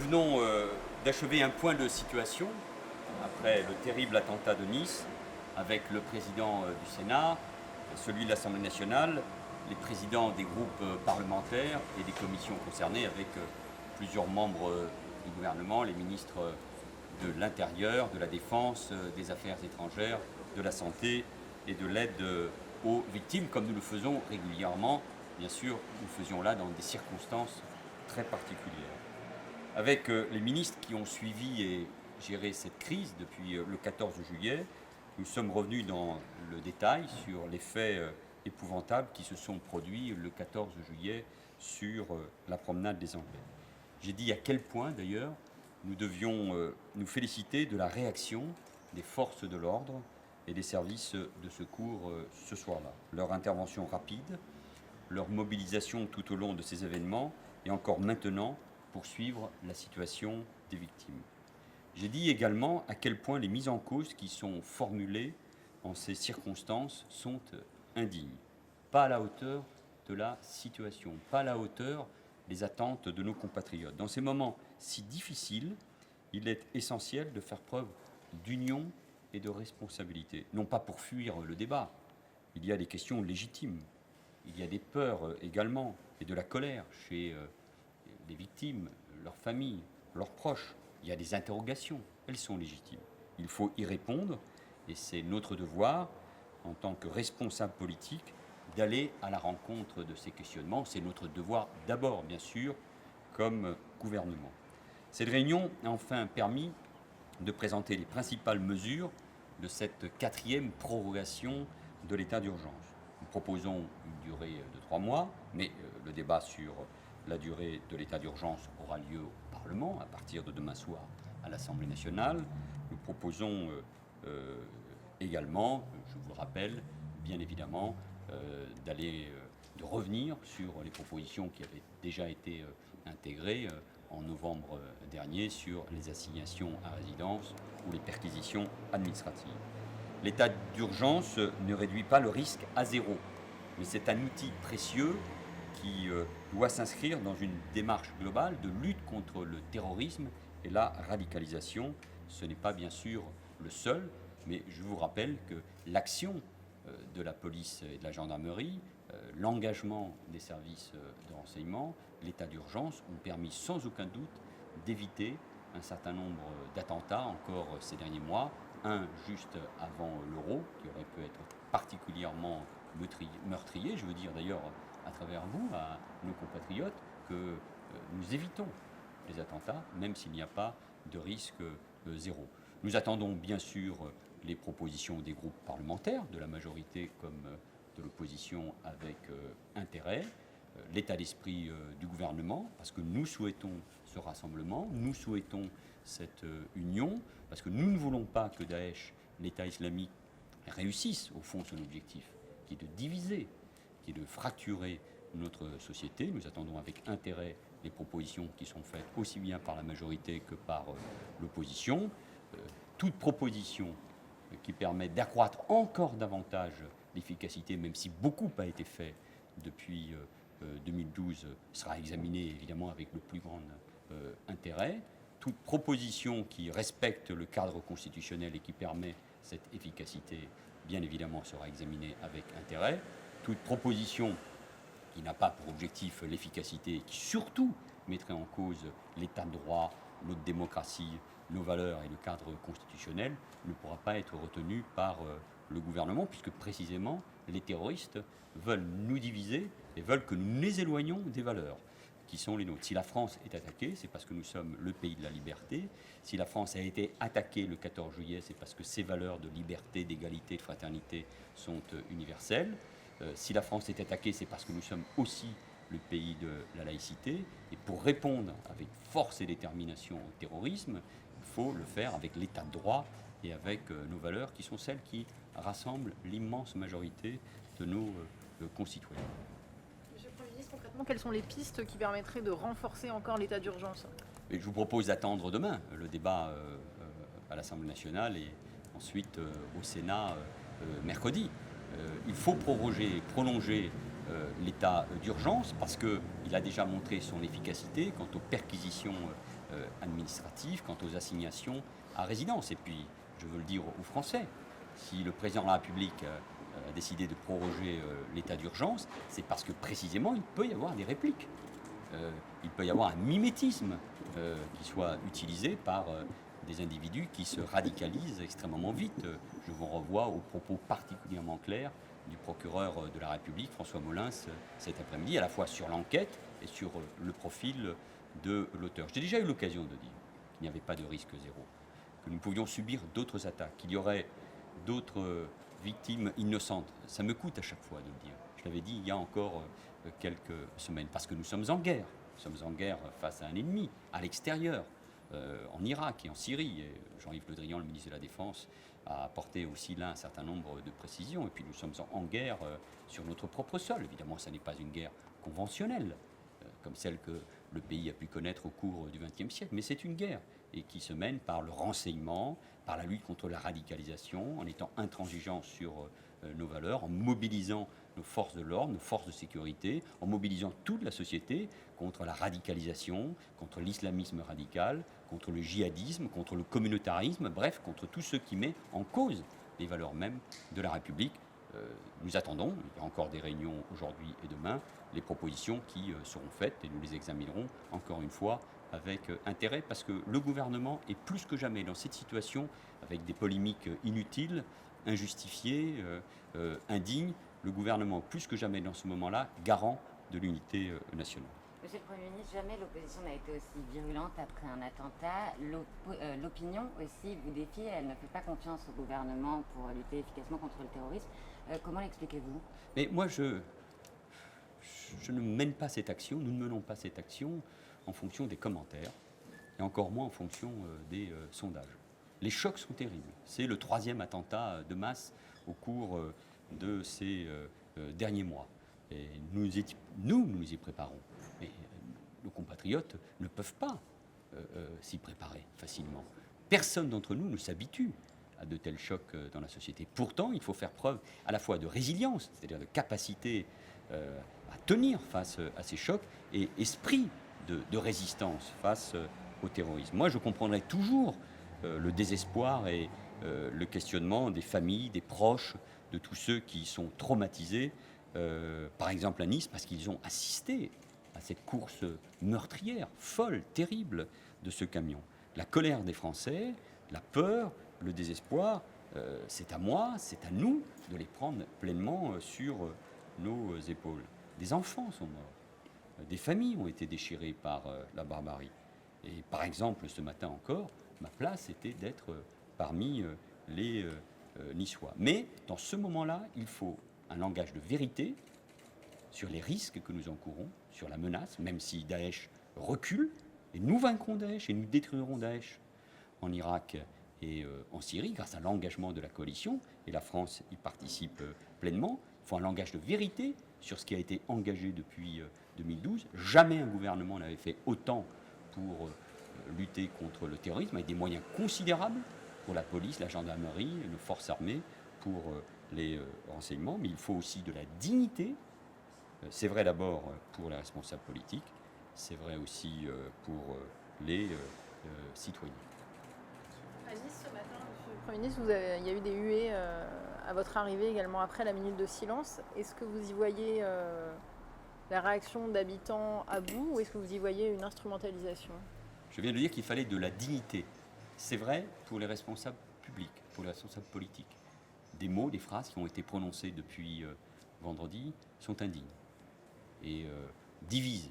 venons d'achever un point de situation après le terrible attentat de Nice, avec le président du Sénat, celui de l'Assemblée nationale, les présidents des groupes parlementaires et des commissions concernées, avec plusieurs membres du gouvernement, les ministres de l'Intérieur, de la Défense, des Affaires étrangères, de la Santé et de l'aide aux victimes, comme nous le faisons régulièrement. Bien sûr, nous le faisions là dans des circonstances très particulières. Avec les ministres qui ont suivi et géré cette crise depuis le 14 juillet, nous sommes revenus dans le détail sur les faits épouvantables qui se sont produits le 14 juillet sur la promenade des Anglais. J'ai dit à quel point, d'ailleurs, nous devions nous féliciter de la réaction des forces de l'ordre et des services de secours ce soir-là. Leur intervention rapide, leur mobilisation tout au long de ces événements et encore maintenant pour suivre la situation des victimes. J'ai dit également à quel point les mises en cause qui sont formulées en ces circonstances sont indignes, pas à la hauteur de la situation, pas à la hauteur des attentes de nos compatriotes. Dans ces moments si difficiles, il est essentiel de faire preuve d'union et de responsabilité, non pas pour fuir le débat. Il y a des questions légitimes, il y a des peurs également, et de la colère chez les victimes, leurs familles, leurs proches. Il y a des interrogations, elles sont légitimes. Il faut y répondre, et c'est notre devoir, en tant que responsable politique, d'aller à la rencontre de ces questionnements. C'est notre devoir d'abord, bien sûr, comme gouvernement. Cette réunion a enfin permis de présenter les principales mesures de cette 4e prorogation de l'état d'urgence. Nous proposons une durée de 3 mois, mais le débat sur la durée de l'état d'urgence aura lieu au Parlement à partir de demain soir à l'Assemblée nationale. Nous proposons également, je vous le rappelle, bien évidemment, de revenir sur les propositions qui avaient déjà été intégrées en novembre dernier sur les assignations à résidence ou les perquisitions administratives. L'état d'urgence ne réduit pas le risque à zéro, mais c'est un outil précieux qui doit s'inscrire dans une démarche globale de lutte contre le terrorisme et la radicalisation. Ce n'est pas bien sûr le seul, mais je vous rappelle que l'action de la police et de la gendarmerie, l'engagement des services de renseignement, l'état d'urgence ont permis sans aucun doute d'éviter un certain nombre d'attentats encore ces derniers mois. Un juste avant l'Euro, qui aurait pu être particulièrement meurtrier, je veux dire d'ailleurs à travers vous, à nos compatriotes, que nous évitons les attentats, même s'il n'y a pas de risque zéro. Nous attendons bien sûr les propositions des groupes parlementaires, de la majorité comme de l'opposition, avec intérêt, l'état d'esprit du gouvernement, parce que nous souhaitons ce rassemblement, nous souhaitons cette union, parce que nous ne voulons pas que Daesh, l'État islamique, réussisse au fond son objectif, qui est de diviser, qui est de fracturer notre société. Nous attendons avec intérêt les propositions qui sont faites aussi bien par la majorité que par l'opposition. Toute proposition qui permet d'accroître encore davantage l'efficacité, même si beaucoup a été fait depuis 2012, sera examinée évidemment avec le plus grand intérêt. Toute proposition qui respecte le cadre constitutionnel et qui permet cette efficacité, bien évidemment, sera examinée avec intérêt. Toute proposition qui n'a pas pour objectif l'efficacité et qui surtout mettrait en cause l'état de droit, notre démocratie, nos valeurs et le cadre constitutionnel ne pourra pas être retenue par le gouvernement, puisque précisément les terroristes veulent nous diviser et veulent que nous les éloignions des valeurs qui sont les nôtres. Si la France est attaquée, c'est parce que nous sommes le pays de la liberté. Si la France a été attaquée le 14 juillet, c'est parce que ses valeurs de liberté, d'égalité, de fraternité sont universelles. Si la France est attaquée, c'est parce que nous sommes aussi le pays de la laïcité. Et pour répondre avec force et détermination au terrorisme, il faut le faire avec l'état de droit et avec nos valeurs qui sont celles qui rassemblent l'immense majorité de nos concitoyens. Monsieur le Premier ministre, concrètement, quelles sont les pistes qui permettraient de renforcer encore l'état d'urgence ? Et je vous propose d'attendre demain le débat à l'Assemblée nationale et ensuite au Sénat mercredi. Il faut prolonger l'état d'urgence parce qu'il a déjà montré son efficacité quant aux perquisitions administrative quant aux assignations à résidence. Et puis, je veux le dire aux Français, si le président de la République a décidé de proroger l'état d'urgence, c'est parce que précisément il peut y avoir des répliques. Il peut y avoir un mimétisme qui soit utilisé par des individus qui se radicalisent extrêmement vite. Je vous renvoie aux propos particulièrement clairs du procureur de la République, François Molins, cet après-midi, à la fois sur l'enquête et sur le profil de l'auteur. J'ai déjà eu l'occasion de dire qu'il n'y avait pas de risque zéro, que nous pouvions subir d'autres attaques, qu'il y aurait d'autres victimes innocentes. Ça me coûte à chaque fois de le dire. Je l'avais dit il y a encore quelques semaines, parce que nous sommes en guerre. Nous sommes en guerre face à un ennemi, à l'extérieur, en Irak et en Syrie. Et Jean-Yves Le Drian, le ministre de la Défense, a apporté aussi là un certain nombre de précisions. Et puis nous sommes en guerre sur notre propre sol. Évidemment, ce n'est pas une guerre conventionnelle, comme celle que le pays a pu connaître au cours du XXe siècle, mais c'est une guerre et qui se mène par le renseignement, par la lutte contre la radicalisation, en étant intransigeant sur nos valeurs, en mobilisant nos forces de l'ordre, nos forces de sécurité, en mobilisant toute la société contre la radicalisation, contre l'islamisme radical, contre le djihadisme, contre le communautarisme, bref, contre tout ce qui met en cause les valeurs mêmes de la République. Nous attendons, il y a encore des réunions aujourd'hui et demain, les propositions qui seront faites et nous les examinerons encore une fois avec intérêt, parce que le gouvernement est plus que jamais dans cette situation, avec des polémiques inutiles, injustifiées, indignes. Le gouvernement, plus que jamais dans ce moment-là, garant de l'unité nationale. Monsieur le Premier ministre, jamais l'opposition n'a été aussi virulente après un attentat. L'opinion aussi vous défie, elle ne fait pas confiance au gouvernement pour lutter efficacement contre le terrorisme. Comment l'expliquez-vous? Mais moi, je ne mène pas cette action, nous ne menons pas cette action en fonction des commentaires, et encore moins en fonction des sondages. Les chocs sont terribles. C'est le 3e attentat de masse au cours de ces derniers mois. Et nous nous y préparons. Mais nos compatriotes ne peuvent pas s'y préparer facilement. Personne d'entre nous ne s'habitue à de tels chocs dans la société. Pourtant, il faut faire preuve à la fois de résilience, c'est-à-dire de capacité à tenir face à ces chocs, et esprit de résistance face au terrorisme. Moi, je comprendrai toujours le désespoir et le questionnement des familles, des proches, de tous ceux qui sont traumatisés, par exemple à Nice, parce qu'ils ont assisté à cette course meurtrière, folle, terrible de ce camion. La colère des Français, la peur, le désespoir, c'est à moi, c'est à nous de les prendre pleinement sur nos épaules. Des enfants sont morts, des familles ont été déchirées par la barbarie. Et par exemple, ce matin encore, ma place était d'être parmi les niçois. Mais dans ce moment-là, il faut un langage de vérité sur les risques que nous encourons, sur la menace, même si Daesh recule, et nous vaincrons Daesh et nous détruirons Daesh en Irak et en Syrie grâce à l'engagement de la coalition, et la France y participe pleinement. Il faut un langage de vérité sur ce qui a été engagé depuis 2012. Jamais un gouvernement n'avait fait autant pour lutter contre le terrorisme, avec des moyens considérables pour la police, la gendarmerie, nos forces armées, pour les renseignements, mais il faut aussi de la dignité. C'est vrai d'abord pour les responsables politiques, c'est vrai aussi pour les citoyens. À Nice, ce matin, Monsieur le Premier ministre, il y a eu des huées à votre arrivée également après la minute de silence. Est-ce que vous y voyez la réaction d'habitants à bout, ou est-ce que vous y voyez une instrumentalisation? Je viens de dire qu'il fallait de la dignité. C'est vrai pour les responsables publics, pour les responsables politiques. Des mots, des phrases qui ont été prononcées depuis vendredi sont indignes et divisent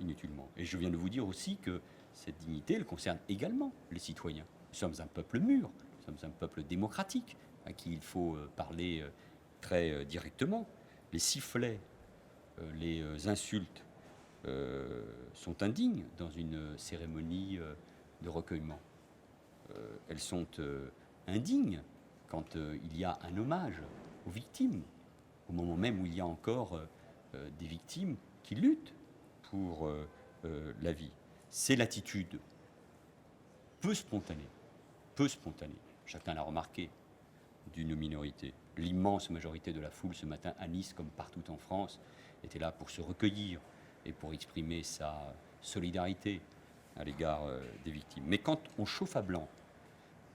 inutilement. Et je viens de vous dire aussi que cette dignité, elle concerne également les citoyens. Nous sommes un peuple mûr, nous sommes un peuple démocratique à qui il faut parler très directement. Les sifflets, les insultes sont indignes dans une cérémonie de recueillement. Elles sont indignes quand il y a un hommage aux victimes, au moment même où il y a encore des victimes qui luttent pour la vie. C'est l'attitude peu spontanée, chacun l'a remarqué, d'une minorité. L'immense majorité de la foule ce matin à Nice, comme partout en France, était là pour se recueillir et pour exprimer sa solidarité à l'égard des victimes. Mais quand on chauffe à blanc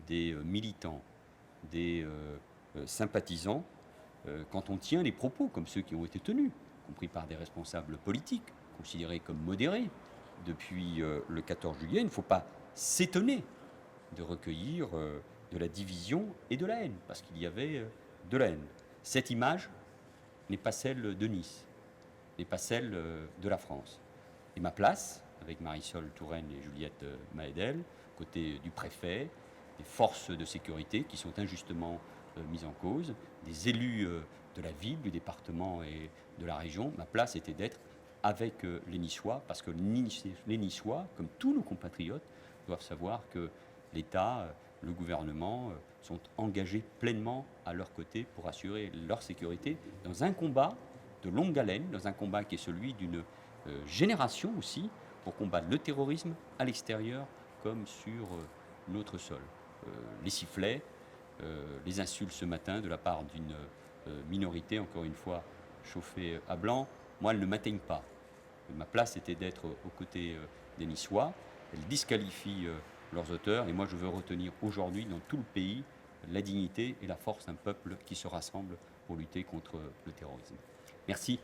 des militants, des sympathisants, quand on tient les propos comme ceux qui ont été tenus, compris par des responsables politiques, considérés comme modérés depuis le 14 juillet, il ne faut pas s'étonner de recueillir de la division et de la haine, parce qu'il y avait de la haine. Cette image n'est pas celle de Nice, n'est pas celle de la France. Et ma place, avec Marisol Touraine et Juliette Maëdel, côté du préfet, des forces de sécurité qui sont injustement mises en cause, des élus de la ville, du département et de la région, ma place était d'être avec les Niçois, parce que les Niçois, comme tous nos compatriotes, doivent savoir que l'État, le gouvernement sont engagés pleinement à leur côté pour assurer leur sécurité dans un combat de longue haleine, dans un combat qui est celui d'une génération aussi, pour combattre le terrorisme à l'extérieur comme sur notre sol. Les sifflets, les insultes ce matin de la part d'une minorité, encore une fois chauffée à blanc, moi, elles ne m'atteignent pas. Ma place était d'être aux côtés des Niçois. Elles disqualifient leurs auteurs. Et moi, je veux retenir aujourd'hui, dans tout le pays, la dignité et la force d'un peuple qui se rassemble pour lutter contre le terrorisme. Merci.